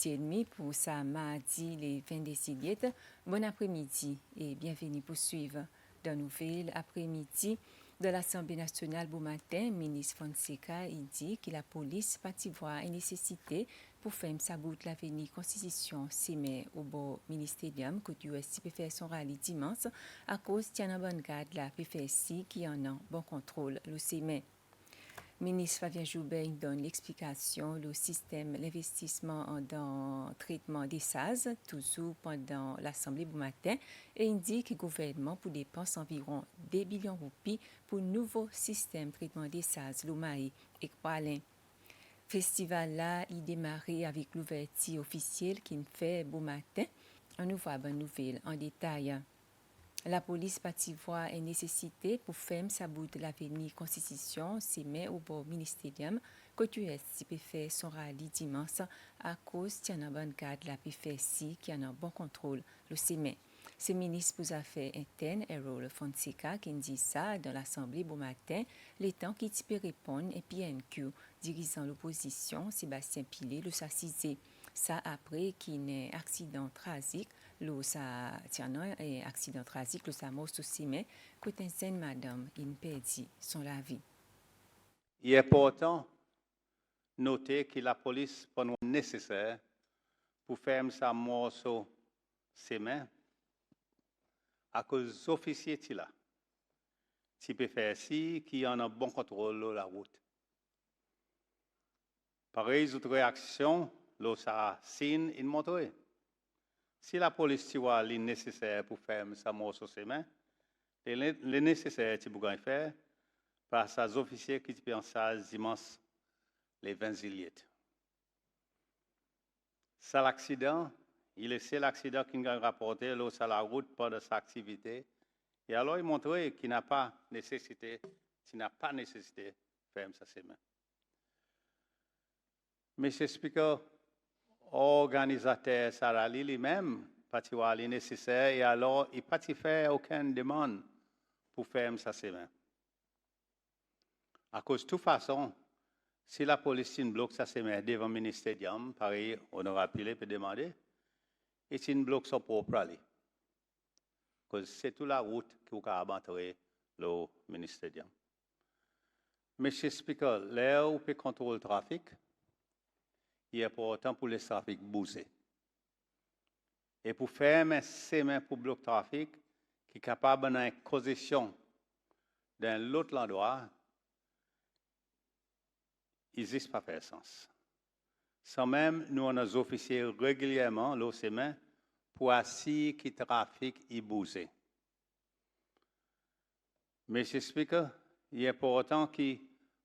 8h30 pour sa mardi les 20 décembre. Bon après-midi et bienvenue pour suivre dans nouvelle après-midi de l'Assemblée nationale bon matin. Ministre Fonseca dit que la police parti voir une nécessité pour faire sa bout l'avenir constitution s'émet au bord ministériel que l'USC peut faire son rallye dimanche à cause de bonne garde la PFSI qui en a bon contrôle le s'émet. Ministre Fabien Joubert donne l'explication le système l'investissement dans le traitement des SAZ, toujours pendant l'Assemblée du matin, et indique que le gouvernement pour dépenser environ 2 billions de roupies pour un nouveau système de traitement des SAZ, l'OMAE et Kwalin. Festival là, il démarré avec l'ouverture officielle qui fait beau matin. On nous voit bonne nouvelle en détail. La police parti voir une nécessité pour faire sa bout de l'avenir constitution s'émet au bord ministériel que l'USC peut faire son rallye dimanche à cause d'un bon cadre la PFSI qui en a bon contrôle le s'émet. C'est le ministre pour les Affaires internes, Errol Fonseca, qui dit ça dans l'Assemblée bon matin, les temps qui peut répondre et PNQ, dirigeant l'opposition, Sébastien Pilé, le s'assisé. Ça après qu'il y ait un accident tragique, accident tragique, le mort aussi, mais côté une madame, il perdit son la vie. Il est important de noter que la police pas nécessaire pour faire sa mort sur ses mains à cause des officiers qui là. Qui peut faire ci, qui en a bon contrôle de la route. Pareil, autre réaction, ça signe une montre. Si la police voit les nécessaires pour faire sa mort sur ses mains, les nécessaires qui pour faire par ces officiers qui pensent immense les 20 juillet. Ça l'accident, il est l'accident qui a rapporté sur la route pendant sa activité. Et alors il montre qu'il n'a pas nécessité, de faire ça ses mains. Monsieur Speaker, organisateur Sarah lui-même, pas les nécessaire et alors il pas faire aucune demande pour faire ça ses mains. À cause de toute façon, si la police bloque ça ses mains devant le ministère, pareil, on aura appelé pour demander, et si une bloque son propre aller. Parce que c'est toute la route qui va abandonner le ministère. Monsieur Speaker, là où peut contrôler le trafic, il est important pour le trafic bouger. Et pour faire ces mains pour bloquer le trafic, qui est capable d'une position dans l'autre endroit, il n'existe pas faire sens. Sans même, nous on a des officiers régulièrement, ces mains, pour assurer que le trafic est bougé. Monsieur Speaker, il est important que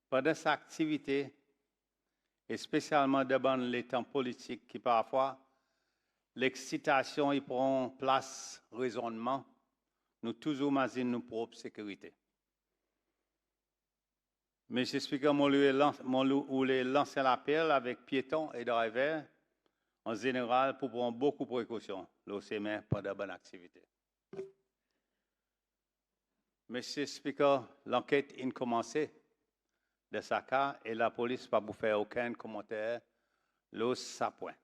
pendant cette activité, et spécialement devant les temps politiques qui parfois, l'excitation y prend place, raisonnement, nous toujours imaginons nos propres sécurités. Monsieur Speaker, je voulais lancer l'appel avec piétons et drivers en général pour prendre beaucoup de précautions pendant de bonne activité. Monsieur Speaker, l'enquête a commencé de ce cas et la police n'a pas fait aucun commentaire ça point.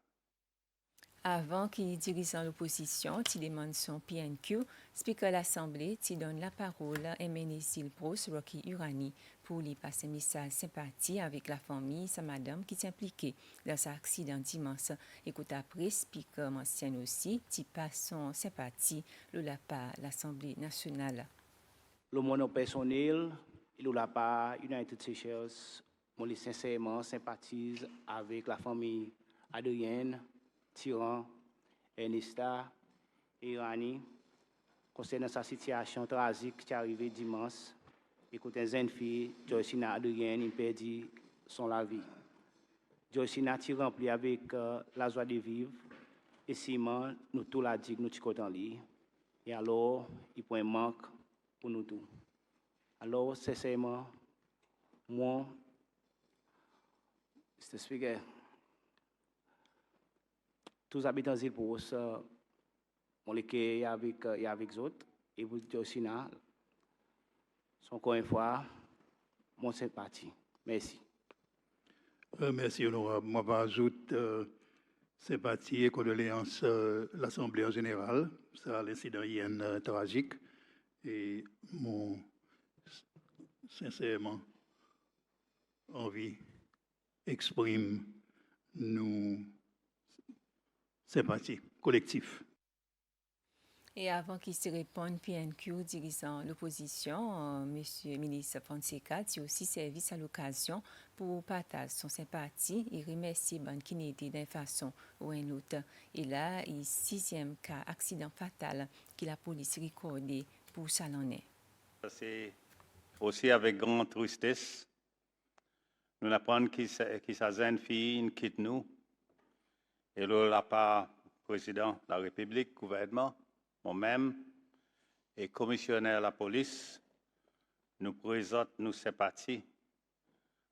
Avant qu'il dirige l'opposition, il demande son PNQ, Speaker l'Assemblée, qui donne la parole à Ménésil Bros, Rocky Urani, pour lui passer un message sympathie avec la famille, sa madame qui est impliquée dans cet accident dimanche. Écoute après, Speaker mentionne aussi, qui passe son sympathie la part l'Assemblée nationale. Le monde personnel, la part United Seychelles, moi sincèrement sympathise avec la famille Adrienne, Tyran, Ernesta et Irani concernant sa situation tragique qui est arrivée dimanche. Écoutez, une jeune fille, Joycina Adrienne, il perdit son la vie. Joycina est remplie avec la joie de vivre et Simon, nous tout la dit, nous sommes en lit. Et alors, il y a un manque pour nous tous. Alors, sincèrement, moi, Mr. Speaker, tous les habitants d'Île Bros, on les avec les autres, et vous aussi, encore une fois, mon sympathie. Merci. Merci, honorable. Moi, je vais ajouter sympathie et condoléances l'Assemblée en général. Ça, l'incident hier tragique. Et mon sincèrement envie exprime nos sympathies collectives. Et avant qu'il se réponde, PNQ, dirigeant l'opposition, M. ministre Fonseca, a aussi servi à l'occasion pour partager son sympathie et remercier Ban Kennedy d'une façon ou une autre. Et là, il 6e cas accident fatal que la police recordé pour Salonnet. C'est aussi avec grande tristesse. Nous apprenons que sa jeune fille quitte nous. Et là, la part président de la République, gouvernement, moi-même et commissionnaire de la police, nous présentons nos sympathies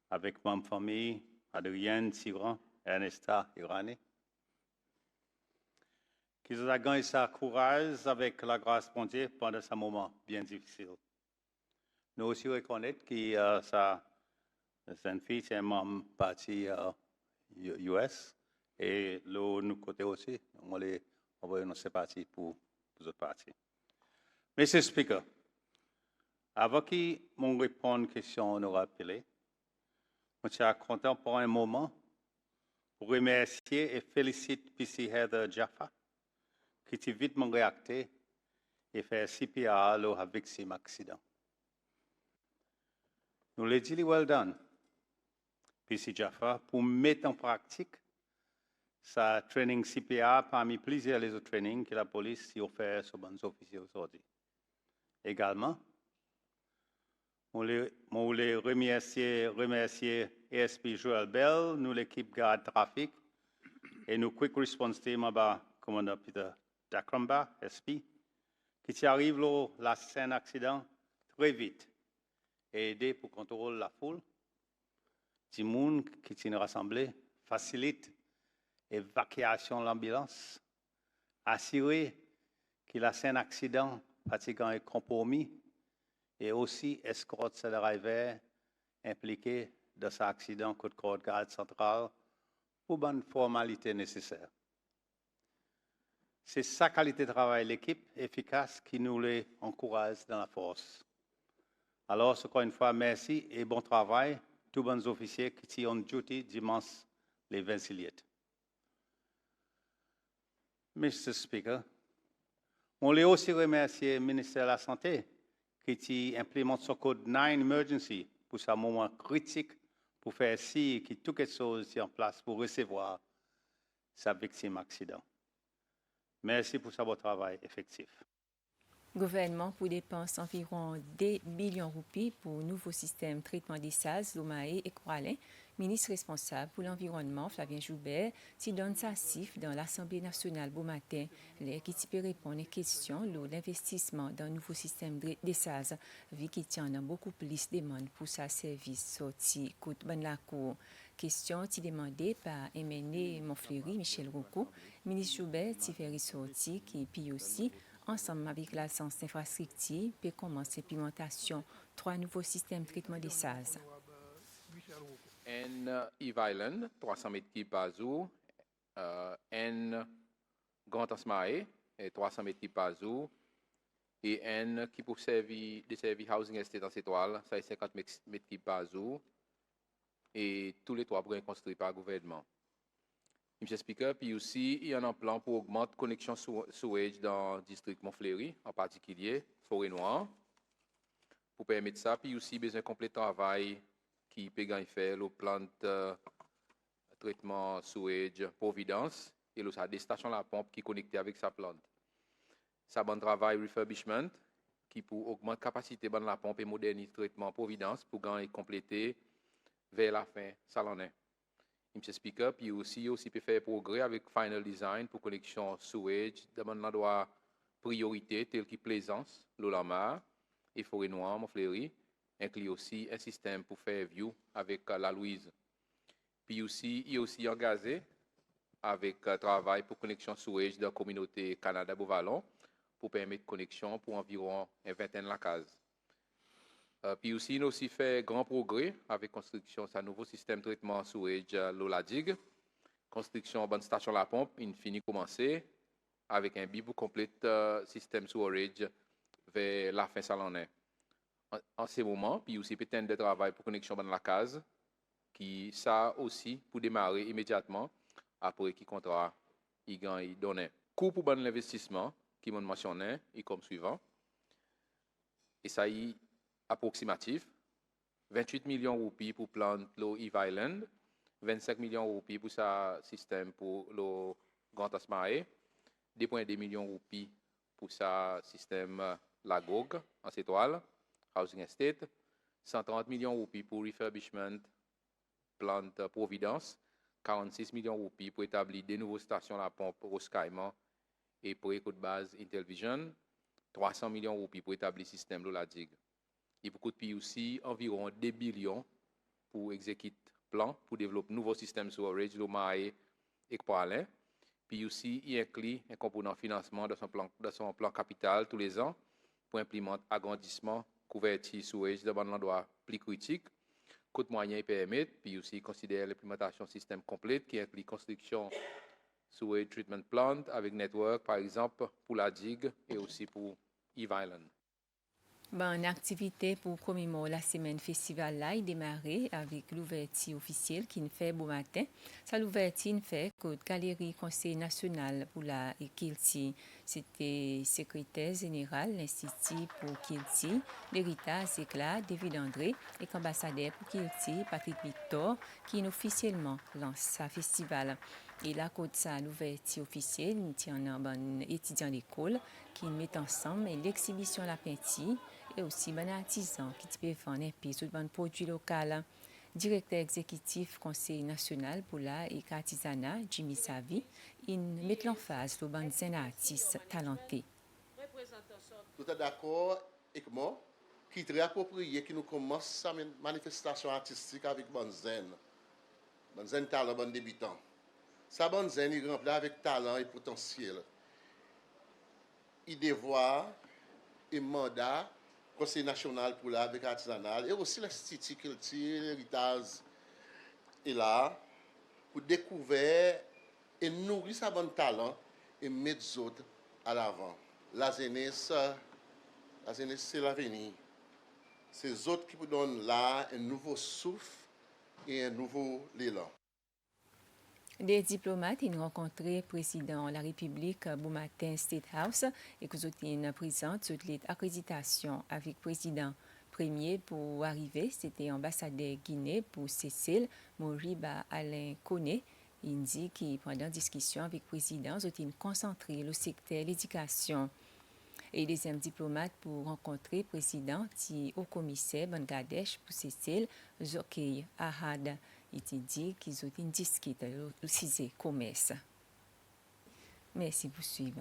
avec ma famille, Adrienne, Tyran, Ernesta, Irani. Qu'ils ont gagné sa courage avec la grâce de Dieu pendant ce moment bien difficile. Nous aussi reconnaissons que sa jeune fille est un membre parti US et nous côté aussi, on va envoyer nos sympathies pour les autres partis. Monsieur Speaker, avant que mon réponde aux questions nous rappelle, je suis content pour un moment pour remercier et féliciter PC Heather Jaffa qui a vite réacté et fait CPR à la victime accident. Nous lui disons well done, PC Jaffa, pour mettre en pratique sa training CPR parmi plusieurs les autres trainings que la police a offert aux bons officiers aujourd'hui. Également, je voulais remercier ASP Joël Bell, nous l'équipe garde trafic et nous quick response team à commandant Peter Dakramba, SP, qui arrive à la scène accident très vite et aider pour contrôler la foule. Tout le monde qui est rassemblé facilite l'évacuation de l'ambulance, assurer que la scène accident pratiquement est compromis et aussi escorte le driver impliqué dans cet accident côte corps garde centrale pour bonne formalité nécessaire. C'est sa qualité de travail, l'équipe efficace qui nous les encourage dans la force. Alors, encore une fois, merci et bon travail, tous bons officiers qui sont en duty dimanche les 20 juillet. Mr. Speaker, on voulait aussi remercier le ministère de la Santé qui implémente son code 9 Emergency pour ce moment critique pour faire si que toutes les choses sont en place pour recevoir sa victime accident. Merci pour ce beau travail effectif. Le gouvernement pour dépense environ 2 billions de roupies pour un nouveau système de traitement des SARS, Lomae et Koalin. Ministre responsable pour l'environnement, Flavien Joubert, qui donne sa cifre dans l'Assemblée nationale beau matin, qui peut répondre aux questions sur l'investissement dans un nouveau système de SARS, vu qu'il y en a beaucoup plus de demandes pour sa service sorti coûte bonne la cour. Question demandée par Emene Monfleury, Michel Roucou, ministre Joubert, qui fait ressortir qui puis aussi ensemble avec l'agence d'infrastructure, peut commencer l'implémentation 3 nouveaux systèmes de traitement des SARS. En Eve Island, 300 mètres cubes par jour. En Grand Asmae, 300 mètres cubes par jour. Et en qui pour servir housing estate en étoile, ça est 50 mètres cubes par jour. Et tous les 3 pourraient construits par le gouvernement. M. Speaker, puis aussi, il y a un plan pour augmenter la connexion sewage dans le district Montfleury, en particulier Forêt-Noire. Pour permettre ça, puis aussi, besoin de compléter le travail qui peut faire le plan de traitement sewage Providence et des stations la pompe qui connectent avec sa plante. Ça bon travail refurbishment qui pour augmenter la capacité de la pompe et moderniser le traitement Providence pour gagner compléter vers la fin salonnée. M. Speaker, puis aussi peut faire progrès avec Final Design pour connexion sewage dans un endroit priorité tel que Plaisance, Lolamar et Forêt-Noire, Montfleury, inclut aussi un système pour faire view avec la Louise. Puis aussi, il est aussi engagé avec travail pour connexion sewage dans la communauté Canada-Beauvalon pour permettre connexion pour environ une vingtaine de cases. Puis aussi, nous aussi fait grand progrès avec la construction de ce nouveau système de traitement sewage Lola Digue construction de station la pompe, il finit commencer avec un bibou complet système storage vers la fin salonnée. En ce moment, puis aussi peut-être de travail pour connexion dans la case, qui ça aussi pour démarrer immédiatement après qui contrat il gagne donné. Coût pour l'investissement qui m'a mentionné est comme suivant. Et ça y approximatif 28 millions de roupies pour plan l'eau Eve Island, 25 millions de roupies pour sa système pour le Grand Asmae, 2,2 millions de roupies pour sa système la GOG en étoile, Housing Estate, 130 millions de roupies pour refurbishment plante Providence, 46 millions de roupies pour établir des nouvelles stations à la pompe Roscaïman et pour éco de base Intelvision, 300 millions de roupies pour établir le système de la digue. Il beaucoup de pays aussi, environ 2 billions pour exécuter plan pour développer un nouveau système storage de Maé et Poalin. Puis aussi, il inclut un composant financement de son plan capital tous les ans pour implémenter agrandissement, couverture storage dans un endroit plus critique, coût moyen et permettre, puis aussi considérer l'implémentation système complète qui inclut construction storage treatment plant avec network, par exemple, pour la digue et aussi pour Eve Island. Une activité pour commémorer la semaine festival là est démarré avec l'ouverture officielle qui fait beau matin. Ça l'ouverture fait que Galerie Conseil national pour la Kilti, c'était secrétaire général l'Institut pour Kilti, l'héritage éclat David André et ambassadeur pour Kilti Patrick Victor qui officiellement lance sa festival. Et là, côté ça, l'ouverture officielle, nous avons un étudiant d'école qui met ensemble l'exhibition la peinture et aussi un artisan qui peut vendre un peu sur un produit local. Directeur exécutif Conseil national pour l'art et artisanat, Jimmy Savi, il met l'emphase sur un artiste talenté. Tout est d'accord avec moi, qui est très approprié, qui nous commence sa manifestation artistique avec Banzen. Banzen talent, bon débutant. Sa Banzen est rempli avec talent et potentiel. Il devoir et mandat Conseil national pour l'art et artisanal et aussi l'Institut culture, l'héritage est là pour découvrir et nourrir sa bon talent et mettre les autres à l'avant. La jeunesse, c'est l'avenir. C'est les autres qui vous donnent là un nouveau souffle et un nouveau élan. Des diplomates ont rencontré le président de la République Boumatin State House et que ont présent toutes les accréditations avec le président premier pour arriver. C'était ambassadeur Guinée pour Cécile Moriba Alain Koné. Il dit qu'il pendant discussion avec le président, ils ont concentré le secteur de l'éducation. Et deuxième diplomate pour rencontrer le président du haut-commissaire Bangladesh pour Cécile Zokey Ahad. Il dit qu'ils ont discuté le commerce. Merci pour suivre.